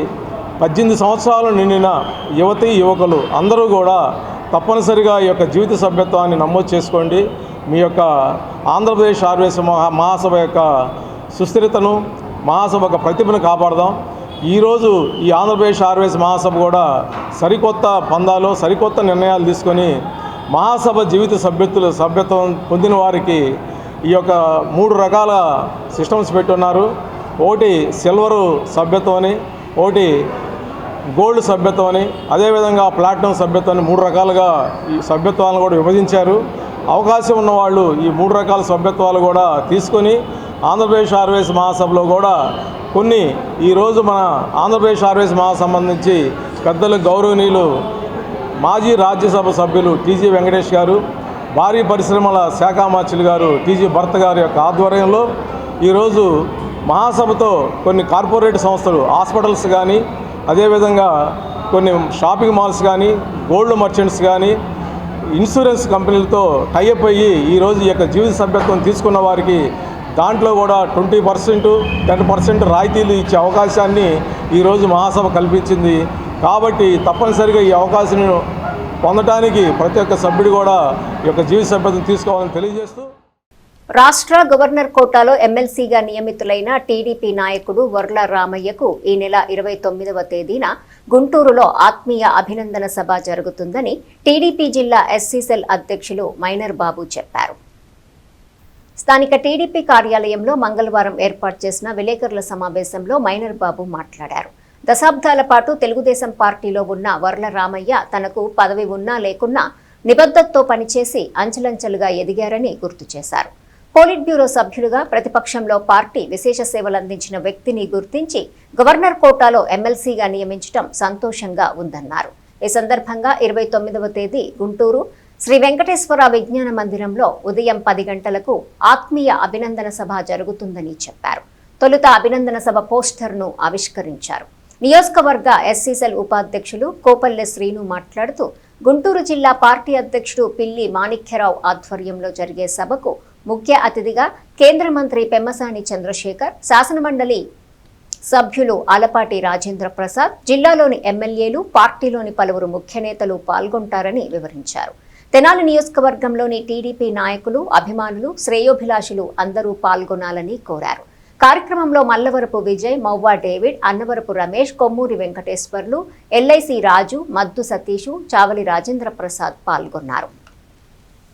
18 సంవత్సరాలు నిండిన యువకులు అందరూ కూడా తప్పనిసరిగా ఈ యొక్క జీవిత సభ్యత్వాన్ని నమోదు చేసుకోండి. మీ యొక్క ఆంధ్రప్రదేశ్ ఆర్యవైశ్య మహాసభ యొక్క సుస్థిరతను, మహాసభ యొక్క ప్రతిభను కాపాడదాం. ఈరోజు ఈ ఆంధ్రప్రదేశ్ ఆర్యవైశ్య మహాసభ కూడా సరికొత్త పందాలు, సరికొత్త నిర్ణయాలు తీసుకొని మహాసభ జీవిత సభ్యత్వం పొందిన వారికి ఈ యొక్క 3 రకాల సిస్టమ్స్ పెట్టున్నారు. ఒకటి సిల్వరు సభ్యత్వం అని, ఒకటి గోల్డ్ సభ్యత్వం అని, అదేవిధంగా ప్లాటినం సభ్యత్వం అని 3 రకాలుగా ఈ సభ్యత్వాలను కూడా విభజించారు. అవకాశం ఉన్నవాళ్ళు ఈ 3 రకాల సభ్యత్వాలు కూడా తీసుకొని ఆంధ్రప్రదేశ్ ఆర్యవైశ్య మహాసభలో కూడా కొన్ని ఈరోజు మన ఆంధ్రప్రదేశ్ ఆర్యవైశ్య మహాసభ సంబంధించి పెద్దలు గౌరవనీయులు మాజీ రాజ్యసభ సభ్యులు టీజీ వెంకటేష్ గారు, భారీ పరిశ్రమల శాఖ మార్చులు గారు టీజీ భరత్ గారి యొక్క ఆధ్వర్యంలో ఈరోజు మహాసభతో కొన్ని కార్పొరేట్ సంస్థలు, హాస్పిటల్స్ కానీ, అదేవిధంగా కొన్ని షాపింగ్ మాల్స్ కానీ గోల్డ్ మర్చెంట్స్ కానీ ఇన్సూరెన్స్ కంపెనీలతో టైఅప్ అయ్యి ఈరోజు ఈ యొక్క జీవిత సభ్యత్వం తీసుకున్న వారికి దాంట్లో కూడా 20%, 10% రాయితీలు ఇచ్చే అవకాశాన్ని ఈరోజు మహాసభ కల్పించింది. కాబట్టి తప్పనిసరిగా ఈ అవకాశం పొందడానికి ప్రతి ఒక్క సభ్యుడు కూడా ఈ యొక్క జీవిత సభ్యత్వం తీసుకోవాలని తెలియజేస్తూ,
రాష్ట్ర గవర్నర్ కోటాలో ఎమ్మెల్సీగా నియమితులైన టీడీపీ నాయకుడు వర్ల రామయ్యకు ఈ నెల 29వ తేదీన గుంటూరులో ఆత్మీయ అభినందన సభ జరుగుతుందని టీడీపీ జిల్లా ఎస్సీ సెల్ అధ్యక్షులు మైనర్ బాబు చెప్పారు. స్థానిక టీడీపీ కార్యాలయంలో మంగళవారం ఏర్పాటు చేసిన విలేకరుల సమావేశంలో మైనర్ బాబు మాట్లాడారు. దశాబ్దాల పాటు తెలుగుదేశం పార్టీలో ఉన్న వర్ల రామయ్య తనకు పదవి ఉన్నా లేకున్నా నిబద్ధతతో పనిచేసి అంచెలంచెలుగా ఎదిగారని గుర్తు చేశారు. పోలిట్ బ్యూరో సభ్యులుగా ప్రతిపక్షంలో పార్టీ విశేష సేవలందించిన వ్యక్తిని గుర్తించి గవర్నర్ కోటాలో ఎమ్మెల్సీగా నియమించడం సంతోషంగా ఉందన్నారు. ఈ సందర్భంగా 29వ తేదీ గుంటూరు శ్రీ వెంకటేశ్వర విజ్ఞాన మందిరంలో ఉదయం 10 గంటలకు ఆత్మీయ అభినందన సభ జరుగుతుందని చెప్పారు. తొలుత అభినందన సభ పోస్టర్ను ఆవిష్కరించారు. నియోజకవర్గ ఎస్సీ సెల్ ఉపాధ్యక్షులు కోపల్లె శ్రీను మాట్లాడుతూ గుంటూరు జిల్లా పార్టీ అధ్యక్షుడు పిల్లి మాణిక్యరావు ఆధ్వర్యంలో జరిగే సభకు ముఖ్య అతిథిగా కేంద్ర మంత్రి పెమ్మసాని చంద్రశేఖర్, శాసనమండలి సభ్యులు ఆలపాటి రాజేంద్ర ప్రసాద్, జిల్లాలోని ఎమ్మెల్యేలు, పార్టీలోని పలువురు ముఖ్య నేతలు పాల్గొంటారని వివరించారు. తెనాలి నియోజకవర్గంలోని టీడీపీ నాయకులు, అభిమానులు, శ్రేయోభిలాషులు అందరూ పాల్గొనాలని కోరారు. కార్యక్రమంలో మల్లవరపు విజయ్, మౌవా డేవిడ్, అన్నవరపు రమేష్, కొమ్మూరి వెంకటేశ్వర్లు, ఎల్ఐసి రాజు, మద్దు సతీషు, చావలి రాజేంద్ర ప్రసాద్ పాల్గొన్నారు.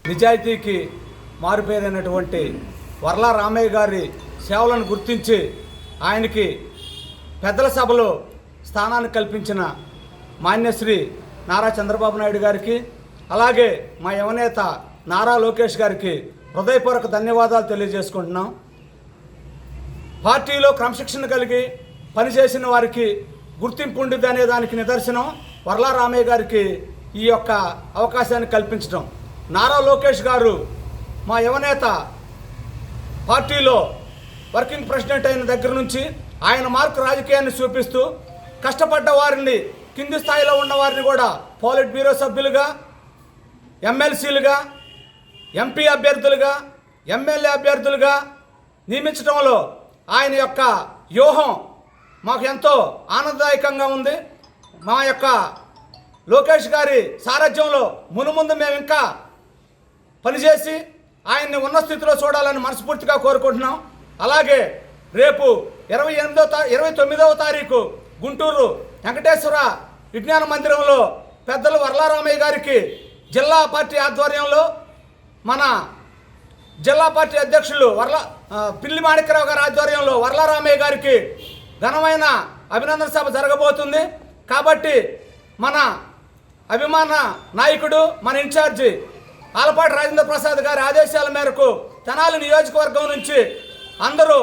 నిజాయితీకి మారుపేరైనటువంటి వర్ల రామయ్య గారి సేవలను గుర్తించి ఆయనకి పెద్దల సభలో స్థానాన్ని కల్పించిన మాన్యశ్రీ నారా చంద్రబాబు నాయుడు గారికి, అలాగే మా యువనేత నారా లోకేష్ గారికి హృదయపూర్వక ధన్యవాదాలు తెలియజేసుకుంటున్నాం. పార్టీలో క్రమశిక్షణ కలిగి పనిచేసిన వారికి గుర్తింపు ఉండిద్ది అనే దానికి నిదర్శనం వర్ల రామయ్య గారికి ఈ యొక్క అవకాశాన్ని కల్పించడం. నారా లోకేష్ గారు మా యువనేత పార్టీలో వర్కింగ్ ప్రెసిడెంట్ అయిన దగ్గర నుంచి ఆయన మార్కు రాజకీయాన్ని చూపిస్తూ కష్టపడ్డ వారిని, కింది స్థాయిలో ఉన్న వారిని కూడా పోలిట్ బ్యూరో సభ్యులుగా, ఎమ్మెల్సీలుగా, ఎంపీ అభ్యర్థులుగా, ఎమ్మెల్యే అభ్యర్థులుగా నియమించడంలో ఆయన యొక్క వ్యూహం మాకు ఎంతో ఆనందదాయకంగా ఉంది. మా యొక్క లోకేష్ గారి సారథ్యంలో మునుముందు మేము ఇంకా పనిచేసి ఆయన్ని ఉన్న స్థితిలో చూడాలని మనస్ఫూర్తిగా కోరుకుంటున్నాం. అలాగే రేపు 29వ తారీఖు గుంటూరు వెంకటేశ్వర విజ్ఞాన మందిరంలో పెద్దలు వర్ల రామయ్య గారికి జిల్లా పార్టీ ఆధ్వర్యంలో మన జిల్లా పార్టీ అధ్యక్షులు పిల్లి మాణిక్యరావు గారి ఆధ్వర్యంలో వర్ల రామయ్య గారికి ఘనమైన అభినందన సభ జరగబోతుంది. కాబట్టి మన అభిమాన నాయకుడు, మన ఇన్ఛార్జి ఆలపాటి రాజేంద్ర ప్రసాద్ గారి ఆదేశాల మేరకు తెనాలి నియోజకవర్గం నుంచి అందరూ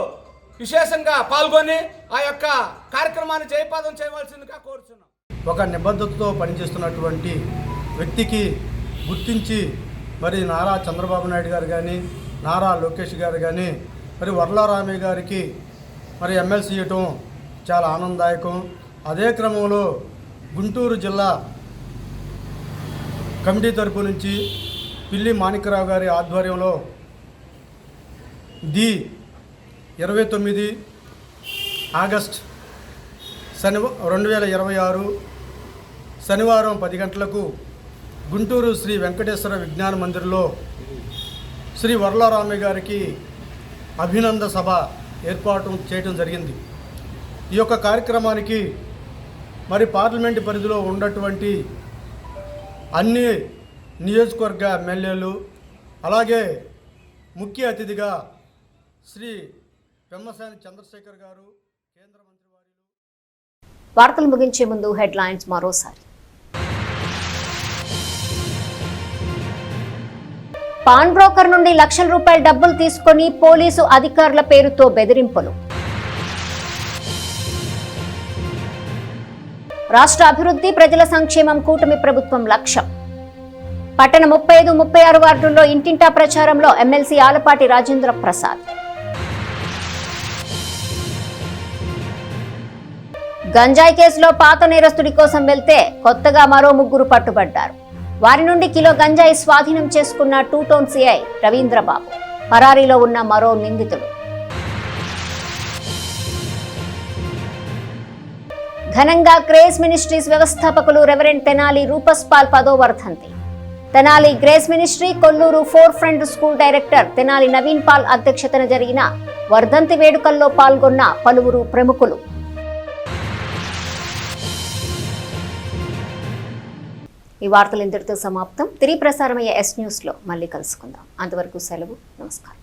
విశేషంగా పాల్గొని ఆ యొక్క కార్యక్రమాన్ని జయప్రదం చేయవలసిందిగా కోరుతున్నాం.
ఒక నిబద్ధతతో పనిచేస్తున్నటువంటి వ్యక్తికి గుర్తించి మరి నారా చంద్రబాబు నాయుడు గారు కానీ, నారా లోకేష్ గారు కానీ మరి వర్ల రామయ్య గారికి మరి ఎమ్మెల్సీ ఇవ్వటం చాలా ఆనందదాయకం. అదే క్రమంలో గుంటూరు జిల్లా కమిటీ తరపు నుంచి పిల్లి మాణిక్యరావు గారి ఆధ్వర్యంలో 29 ఆగస్ట్ 2026 శనివారం 10 గంటలకు గుంటూరు శ్రీ వెంకటేశ్వర విజ్ఞాన మందిర్లో శ్రీ వర్ల రామయ్య గారికి అభినందన సభ ఏర్పాటు చేయడం జరిగింది. ఈ యొక్క కార్యక్రమానికి మరి పార్లమెంటు పరిధిలో ఉన్నటువంటి అన్ని నియోజకవర్గ ఎమ్మెల్యేలు, అలాగే ముఖ్య అతిథిగా శ్రీ పెమ్మసాని చంద్రశేఖర్ గారు, కేంద్ర మంత్రి వారు.
వార్తలు ముగించే ముందు హెడ్లైన్స్ మరోసారి. పాన్ బ్రోకర్ నుండి లక్షల రూపాయల డబ్బులు తీసుకొని పోలీసు అధికారుల పేరుతో బెదిరింపులు. రాష్ట్ర అభివృద్ధి, ప్రజల సంక్షేమం కూటమి ప్రభుత్వం లక్ష్యం. పట్టణ 35, 36 వార్డుల్లో ఇంటింటా ప్రచారంలో ఎమ్మెల్సీ ఆలపాటి రాజేంద్ర ప్రసాద్. గంజాయి కేసులో పాత నేరస్తుడి కోసం వెళ్తే కొత్తగా మరో 3 పట్టుబడ్డారు. వారి నుండి కిలో గంజాయి స్వాధీనం చేసుకున్న 2 టౌన్ సిఐ రవీంద్రబాబు. పరారీలో ఉన్న మరో నిందితుడు. ఘనంగా గ్రేస్ మినిస్ట్రీస్ వ్యవస్థాపకులు రెవరెండ్ తెనాలి రూపస్ పాల్ 10వ వర్ధంతి. Tenali grace ministry Kolluru 4 front school director Tenali Naveen Paul అధ్యక్షతన జరిగిన వర్ధంతి వేడుకల్లో పాల్గొన్న పలువురు ప్రముఖులు. ఈ వార్తలు ఇంతటితో సమాప్తం. తిరిగి ప్రసారమయ్యే ఎస్ న్యూస్లో మళ్ళీ కలుసుకుందాం. అంతవరకు సెలవు. నమస్కారం.